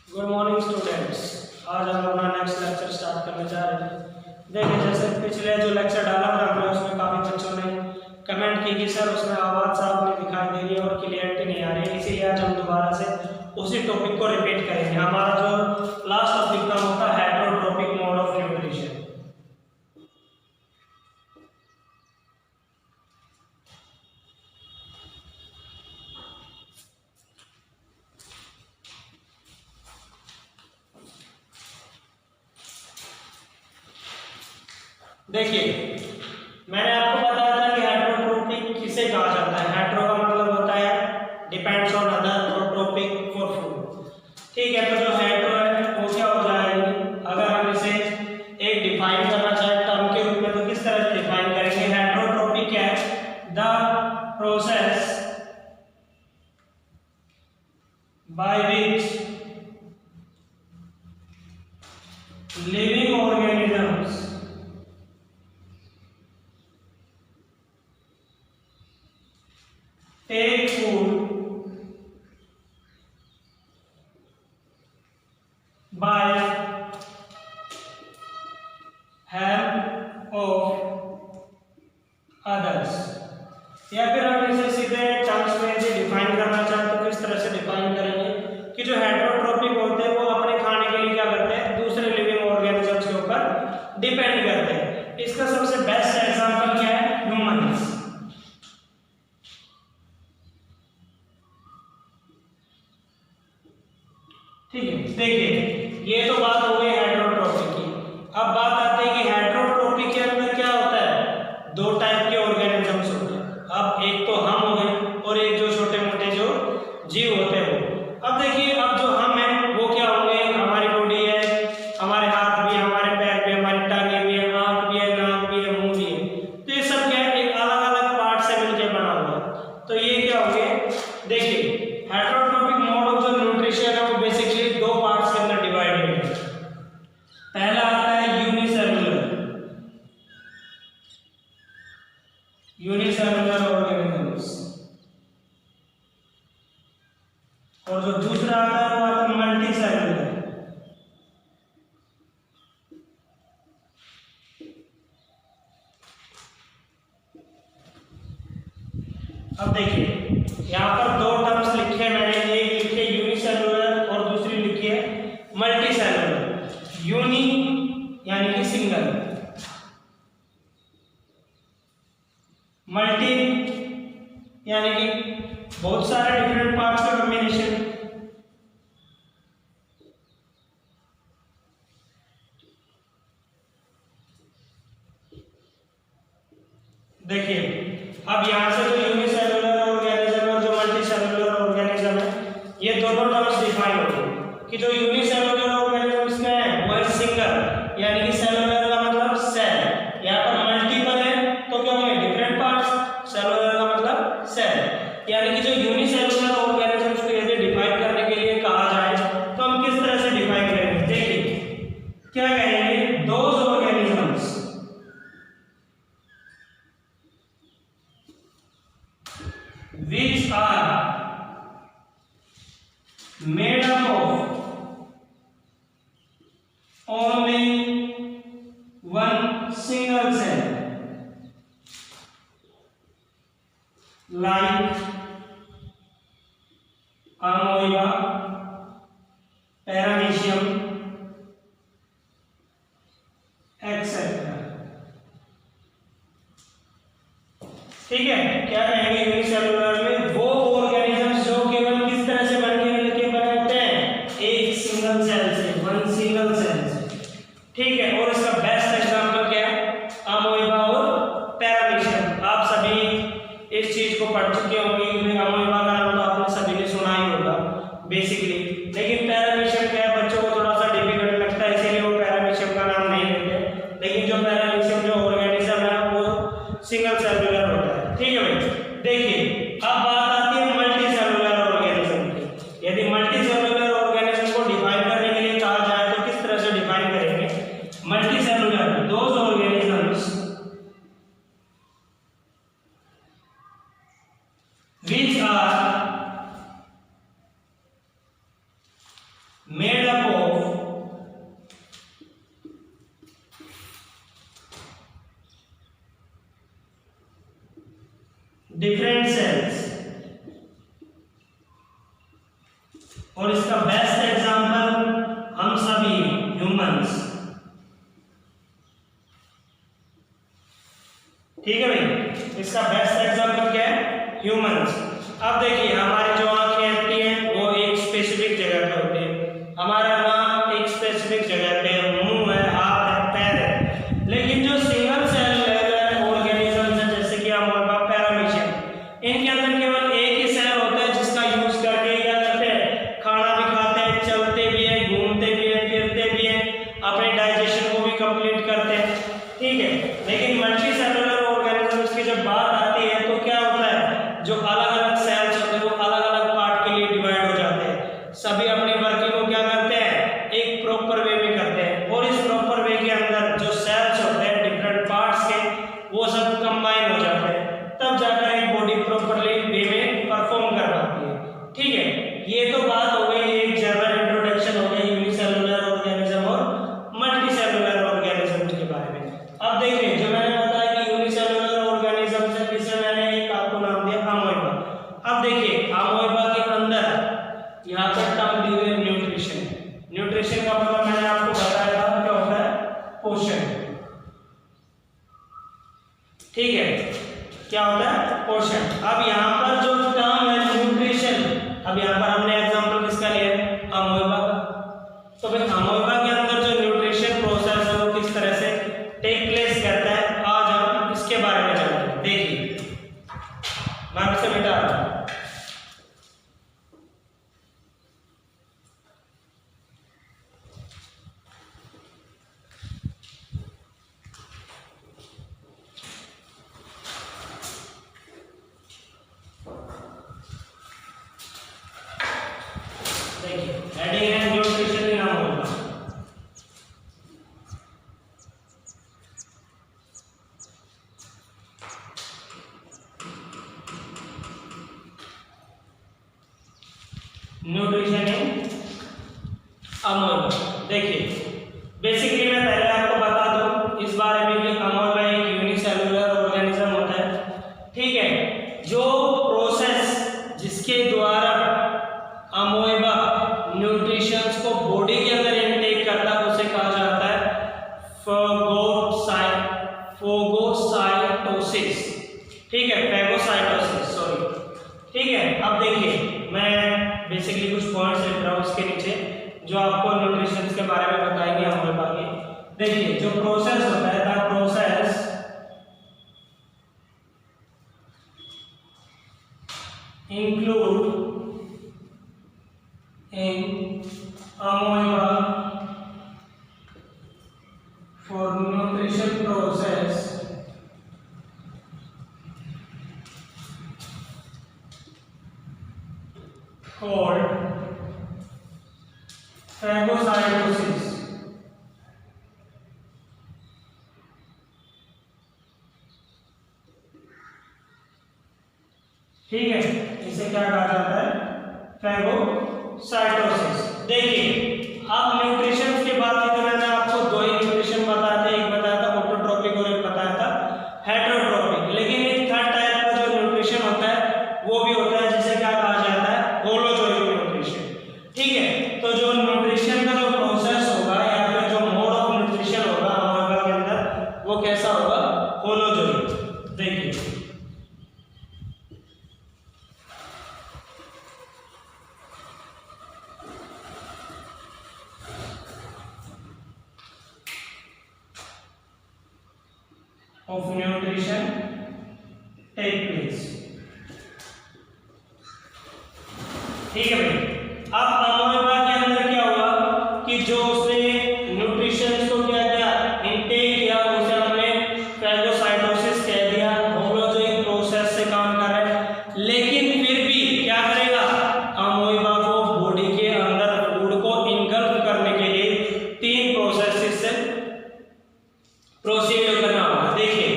Good morning students. आज हम अपना नेक्स्ट लेक्चर स्टार्ट करने जा रहे हैं। देखिए, जैसे पिछले जो लेक्चर डाला था हमने, उसमें काफ़ी बच्चों ने कमेंट की कि सर उसमें आवाज़ साफ नहीं दिखाई दे रही है और क्लियरिटी नहीं आ रही है, इसीलिए आज हम दोबारा से उसी टॉपिक को रिपीट करेंगे। हमारा जो लास्ट टॉपिक का होता है हेटेरोट्रोपिक मोड ऑफ न्यूट्रिशन। देखिए, मैंने आपको बताया था कि हेटेरोट्रोपिक किसे कहा जाता है। हेटेरो का मतलब होता है डिपेंड्स ऑन अदर और ट्रोपिक फॉर फूड। ठीक है, तो जो हेटेरो है वो क्या हो जाएगी, अगर हम इसे एक डिफाइन करना चाहें टर्म के रूप में तो किस तरह से डिफाइन करेंगे। हेटेरोट्रोपिक क्या है, the process by which living organisms take food by help of others। या फिर हम इसे सीधे टर्म्स में यदि डिफाइन करना चाहें तो किस तरह से डिफाइन करेंगे कि जो हेटेरोट्रोपिक होते हैं वो अपने खाने के लिए क्या करते हैं, दूसरे लिविंग ऑर्गेनिजम्स के ऊपर डिपेंड करते हैं। इसका सबसे बेस्ट एग्जांपल क्या है, ह्यूमंस। ठीक है, देखिए ये तो बात हो गई हेटेरोट्रोपिक की। अब बात आती है कि हेटेरोट्रोपिक के अंदर क्या होता है, दो टाइप के ऑर्गेनिजम्स होते हैं। अब एक तो हम हो गए और एक जो छोटे मोटे जो जीव होते हैं वो। अब देखिए, अब जो हम हैं वो क्या होंगे, हमारी बॉडी है, हमारे हाथ भी, हमारे पैर भी, हमारी टांगे भी है, आंख भी है, नाक भी है, मुंह भी है। तो ये सब क्या है, एक अलग अलग पार्ट से मिलकर बना हुआ है। तो ये क्या होंगे, देखिए हेटेरोट्रोपिक मोड ऑफ जो न्यूट्रिशन है वो बेसिकली दो पार्ट्स के अंदर डिवाइडेड है। पहला आता है यूनिसेलुलर ऑर्गेनिजम्स, और जो दूसरा आता है वो आता है मल्टीसेलुलर। अब देखिए यहाँ पर दो टर्म्स लिखे हैं मैंने, एक लिखी है यूनिसेलुलर और दूसरी लिखी है मल्टीसेलुलर। यूनि यानी कि सिंगल, मल्टी यानी कि बहुत सारे डिफरेंट पार्ट्स का कॉम्बिनेशन। देखिए, अब यहाँ से जो यूनिसेलुलर ऑर्गेनिज्म और जो मल्टीसेलुलर ऑर्गेनिज्म है, ये दोनों टर्म्स डिफाइन हो गए कि जो यूनिसेलुलर ऑर्गेनिज्म का है वो है सिंगल, यानी कि सेलुलर का मतलब सेल। यहाँ पर मल्टीपल है तो क्या होंगे, डिफरेंट पार्ट्स। सेलुलर का मतलब सेल, यानी कि जो यूनिसेलुलर ऑर्गेनिज्म्स को यदि डिफाइन करने के लिए कहा जाए तो हम किस तरह से डिफाइन करेंगे। देखिए क्या कहेंगे, those organisms which are made up of only one single cell, like amoeba, paramecium, etc। ठीक है, क्या कहेंगे, यूनिसेलुलर में वो ऑर्गेनिजम्स जो केवल किस तरह से बनके बनते हैं, एक सिंगल सेल से, वन सिंगल सेल से। ठीक है, और इसका बेस्ट एग्जांपल क्या है, अमोइबा और पैरामीशियम। आप सभी इस चीज को पढ़ चुके होंगे, क्योंकि अमोइबा का नाम तो आपने सभी ने सुना ही होगा बेसिकली। लेकिन पैरामीशियम क्या है, बच्चों को थोड़ा सा डिफिकल्ट लगता है, इसीलिए वो पैरामीशियम का नाम नहीं लेते। लेकिन जो पैरामीशियम जो ऑर्गेनिज्म है वो सिंगल सेलुलर होता है। ठीक है भाई, देखिए अब बात आती है मल्टीसेलुलर ऑर्गेनिज्म की। यदि मल्टीसेलुलर ऑर्गेनिज्म को डिफाइन करने के लिए कहा जाए तो किस तरह से डिफाइन करेंगे। Multicellular, those organisms which are different cells. और इसका बेस्ट एग्जांपल हम सभी ह्यूमंस। ठीक है भाई, इसका बेस्ट एग्जांपल क्या है? ह्यूमंस। अब देखिए हमारी जो आंखें होती हैं वो एक स्पेसिफिक जगह पे होती है, हमारा नाक एक स्पेसिफिक जगह पे है, मुंह है, हाथ है, पैर है। लेकिन जो सिंगल सेल ऑर्गेनिज्म है जैसे कि अमोeba, पैरामीशियम, इनके अंदर केवल एक ही सेल होता है जिसका यूज करके क्या करते हैं? खाना भी खाते हैं, चलते भी हैं, घूमते भी हैं, फिरते भी हैं, अपने डाइजेशन को भी कंप्लीट करते हैं। ठीक है, लेकिन मल्टी सेलुलर ऑर्गेनिजम्स की जब बात आती है तो क्या होता है? जो अलग अलग सेल्स होते हैं वो अलग अलग पार्ट के लिए डिवाइड हो जाते हैं। सभी अपनी वर्किंग को क्या करते हैं? एक प्रॉपर वे में करते हैं, और इस प्रॉपर वे के अंदर जो सेल्स होते हैं डिफरेंट पार्ट्स के, वो सब कंबाइन हो जाते हैं, तब जाकर एक बॉडी प्रॉपरली वे में परफॉर्म कर पाती है। ठीक है, ये तो बात हो गई, एक जनरल इंट्रोडक्शन हो गई यूनिसेलुलर ऑर्गेनिज्म और मल्टी सेलुलर ऑर्गेनिज्म के बारे में। अब देखिए जो मैंने बताया कि यूनिसेलुलर ऑर्गेनिज्म से किसे मैंने एक आपको नाम दिया अमोeba। अब देखिए अमोeba के अंदर यहाँ पर टर्म दी हुई है न्यूट्रिशन। न्यूट्रिशन का मतलब मैंने आपको बताया था क्या होता है? पोषण। ठीक है, क्या होता है? पोषण। अब यहाँ पर जो टर्म है न्यूट्रिशन, अब यहाँ पर हमने एग्जांपल किसका लिया है? अमोeba का। तो फिर अमोeba के अंदर जो न्यूट्रिशन प्रोसेस है वो किस तरह से टेक प्लेस करता है, आज हम इसके बारे में जानते हैं। देखिए मैं आपसे बता रहा हूँ। देखिए हेडिंग है न्यूट्रिशन इन अमोeba। Nutrition in अमोeba। देखिए बेसिकली मैं पहले आपको बता दूं इस बारे में कि अमोeba एक यूनिसेलुलर ऑर्गेनिज्म होता है। ठीक है, जो प्रोसेस जिसके द्वारा अमोeba न्यूट्रिशंस को बॉडी के अंदर इनटेक करता है उसे कहा जाता है फोगोसाइटोसिस। ठीक है, फेगोसाइटोसिस, सॉरी। ठीक है, अब देखिए मैं बेसिकली कुछ पॉइंट्स लिख रहा हूँ इसके नीचे जो आपको न्यूट्रिशंस के बारे में बताएंगे अमोeba के। देखिए जो प्रोसेस होता है, the process include in amoeba for nutrition process called phagocytosis। ठीक है, इसे क्या कहा जाता है? फेगोसाइटोसिस। देखिए अब न्यूट्रिशन की बात की तो मैंने आपको दो ही न्यूट्रिशन बताया था, एक बताया था ऑटोट्रोपिक और एक बताया था हेटेरोट्रोपिक। लेकिन एक थर्ड टाइप का जो न्यूट्रिशन होता है वो भी होता है जिसे क्या कहा जाता है? Holozoic nutrition. ठीक है, तो जो न्यूट्रिशन का जो प्रोसेस होगा या फिर जो मोड ऑफ न्यूट्रिशन होगा अमोeba के अंदर वो कैसा होगा? होलोजोइक। देखिए of nutrition take place। ठीक है भाई, अब अमोeba के अंदर क्या हुआ कि जो उसने न्यूट्रिशन को क्या किया? इनटेक किया, उसे हमने फेगोसाइटोसिस कह दिया, होलोजोइक प्रोसेस से काम कर रहा है। लेकिन फिर भी क्या करेगा? अमोeba को बॉडी के अंदर फूड को इनगल्फ करने के लिए तीन प्रोसेस से प्रोसीड करना होगा। देखिए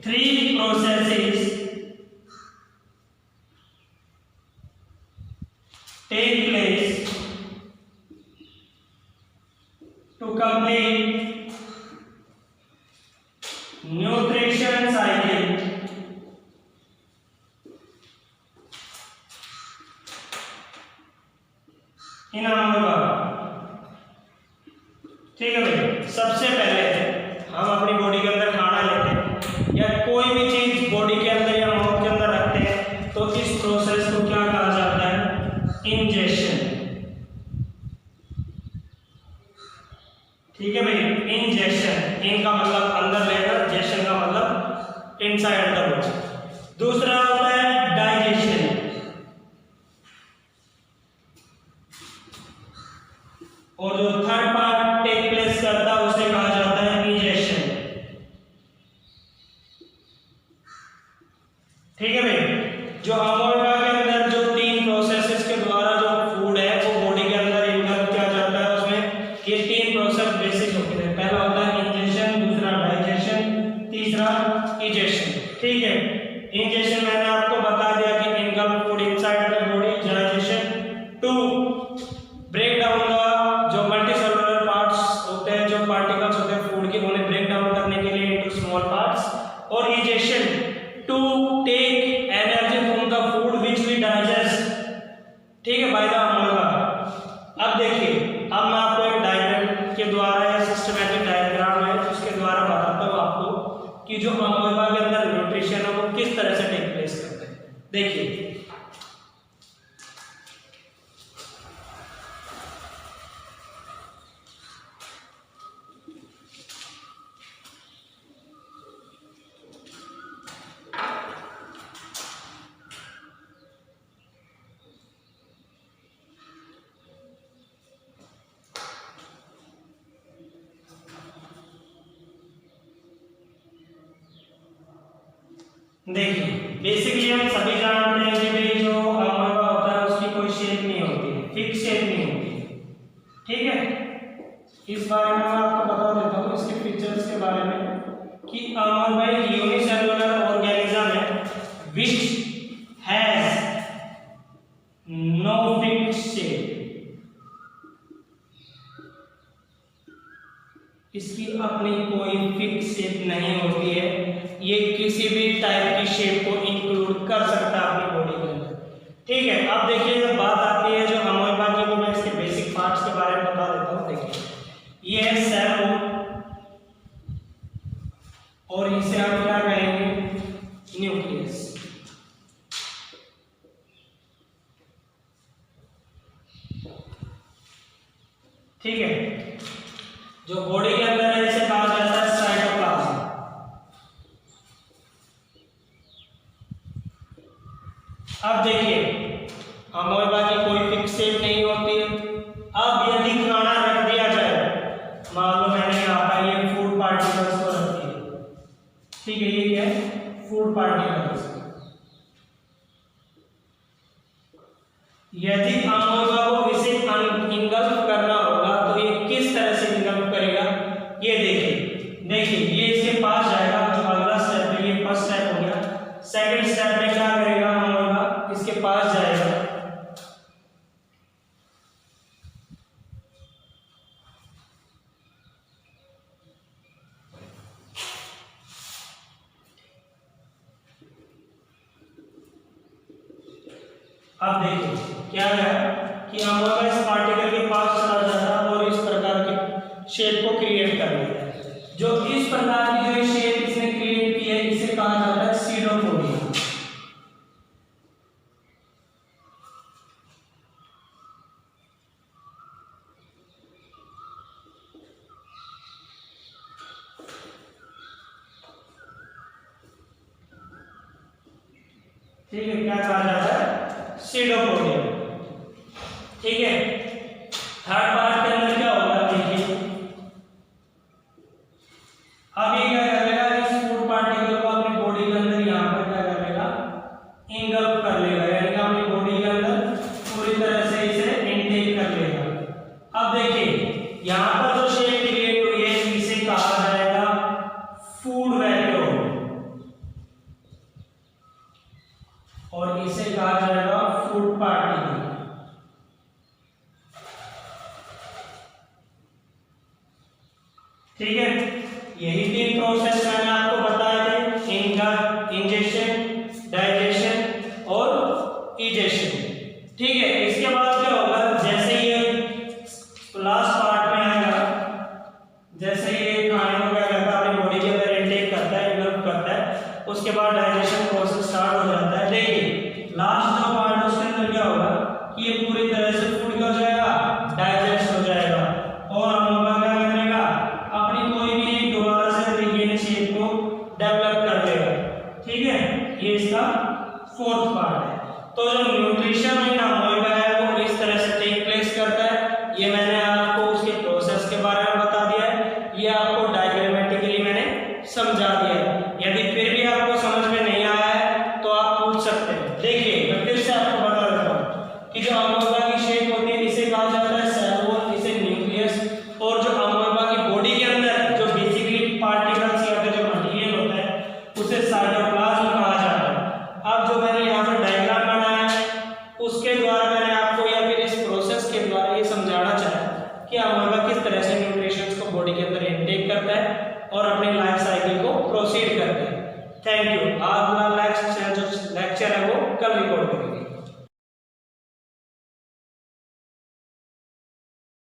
3 processes take place to complete nutrition cycle इन अमोeba। ठीक है भाई, सबसे पहले हम अपनी बॉडी के अंदर खाना लेते हैं या कोई भी चीज बॉडी के अंदर या माउथ के अंदर रखते हैं तो इस प्रोसेस को क्या कहा जाता है? इंजेक्शन। ठीक है भाई, इंजेक्शन। इन का मतलब अंदर लेना, जेक्शन का मतलब इनसाइड द बॉडी। दूसरा होता है डाइजेशन। और जो थर्ड पार्ट टेक प्लेस करता है उसे कहा जाता है इंजेक्शन। ठीक है भाई, जो अमोeba के अंदर जो 3 प्रोसेसेस के द्वारा जो फूड है वो बॉडी के अंदर इनकम किया जाता है, उसमें ये 3 प्रोसेस बेसिक होते हैं। पहला होता है इंजेक्शन, दूसरा डाइजेशन, तीसरा इंजेक्शन। ठीक है, इंजेक्शन मैंने आपको बता दिया कि income food inside the body. Digestion to break down the जो मल्टीसेलुलर पार्ट्स होते हैं, जो पार्टिकल्स होते हैं फूड के, उन्हें ब्रेक डाउन करने के लिए इनटू स्मॉल पार्ट्स। और injection to take energy from the food which we digest. ठीक है, बाय द अमोeba। अब देखिए, अब मैं आपको एक डायग्राम के द्वारा या सिस्टमैटिक डायग्राम है उसके द्वारा बताता हूँ आपको कि जो अमोeba के अंदर न्यूट्रिशन है वो किस तरह से टेक प्लेस करता है। देखिए, देखिए बेसिकली हम सभी जानते हैं कि भाई जो अमोeba होता है उसकी कोई शेप नहीं होती है, फिक्स शेप नहीं होती है। ठीक है, इस बारे में मैं आपको बता देता हूँ इसके फीचर्स के बारे में कि अमोeba एक यूनिसेलुलर ऑर्गेनिज्म है which has no fix shape. इसकी अपनी कोई फिक्स शेप नहीं होती है, ये किसी भी टाइप की शेप को इंक्लूड कर सकता है अपनी बॉडी के अंदर। ठीक है, अब देखिए जब बात आती है जो अमोeba की, तो मैं इसके बेसिक पार्ट्स के बारे में बता देता हूँ। देखिए, ये है सेल और इसे हम क्या कहेंगे? न्यूक्लियस। ठीक है, जो बॉडी के अंदर है इसे कहा जाता है साइटोप्लाज्म। अब देखिए, अमोeba की कोई फिक्स शेप नहीं होती है। अब यदि खाना रख दिया जाए, मान लो मैंने यहाँ पर ये फूड पार्टिकल्स को रख दिया। ठीक है, ये क्या है? Food particles. यदि अमोeba को इसे इंगल्फ करना होगा तो ये किस तरह से इंगल्फ करेगा? ये देखिए, ये इसके पास जाएगा। जो अगला स्टेप है, ये फर्स्ट स्टेप हो गया। सेकंड स्टेप में क्या करेगा? अमोeba इसके पास जाएगा, अब देखिए क्या है कि अमोeba इस पार्टिकल के पास चला जाता है और इस प्रकार की शेप को क्रिएट कर लेता है। जो इस प्रकार की जो शेप इसने क्रिएट की है इसे कहा जाता है सीडोपोडिया। ठीक है, क्या कहा जाता है? सीडोपोडिया। ठीक है, थर्ड पार्ट के अंदर क्या होगा? देखिए, अब ये क्या करेगा? इस फूड पार्टिकल को अपनी बॉडी के अंदर यहाँ पर क्या करेगा? इंगल्फ कर लेगा, यानी अपनी बॉडी के अंदर पूरी तरह से इसे इनटेक कर लेगा। अब देखिए, यहाँ पर जो शेप क्रिएट हुई है इसे कहा जाएगा फूड वैक्यूम और इसे कहा जाएगा फूड पार्टिकल। ठीक है, यही 3 प्रोसेस मैंने आपको बताए थे, इनका इंजेक्शन, डाइजेशन और इजेक्शन। ठीक है, इसके बाद क्या होगा? जैसे ये फोर्थ पार्ट है। तो जो न्यूट्रिशन इन अमोएबा है वो इस तरह से टेक प्लेस करता है। ये मैंने आपको उसके प्रोसेस के बारे में बता दिया है, ये आपको डायग्रामेटिकली मैंने समझा दिया है। यदि फिर भी आपको समझ में नहीं आया है तो आप पूछ सकते हैं। देखिए मैं फिर से आपको बता देता हूँ कि जो अमोएबा की शेप होती है इसे कहा जाता है सेल वॉल, इसे न्यूक्लियस, और जो अमोएबा की बॉडी के अंदर जो बेसिकली पार्टिकल्स या फिर जो मटेरियल होता है उसे साइटोप्लाज्म कहा जाता है। अब जो मैंने यहाँ पर डायग्राम बनाया है उसके द्वारा मैंने आपको या फिर इस प्रोसेस के द्वारा ये समझाना चाहा कि अमोएबा किस तरह से न्यूट्रिशंस को बॉडी के अंदर इनटेक करता है और अपनी लाइफ साइकिल को प्रोसीड करते हैं। Thank you. आज नेक्स्ट जो लेक्चर है वो कल रिकॉर्ड करेंगे।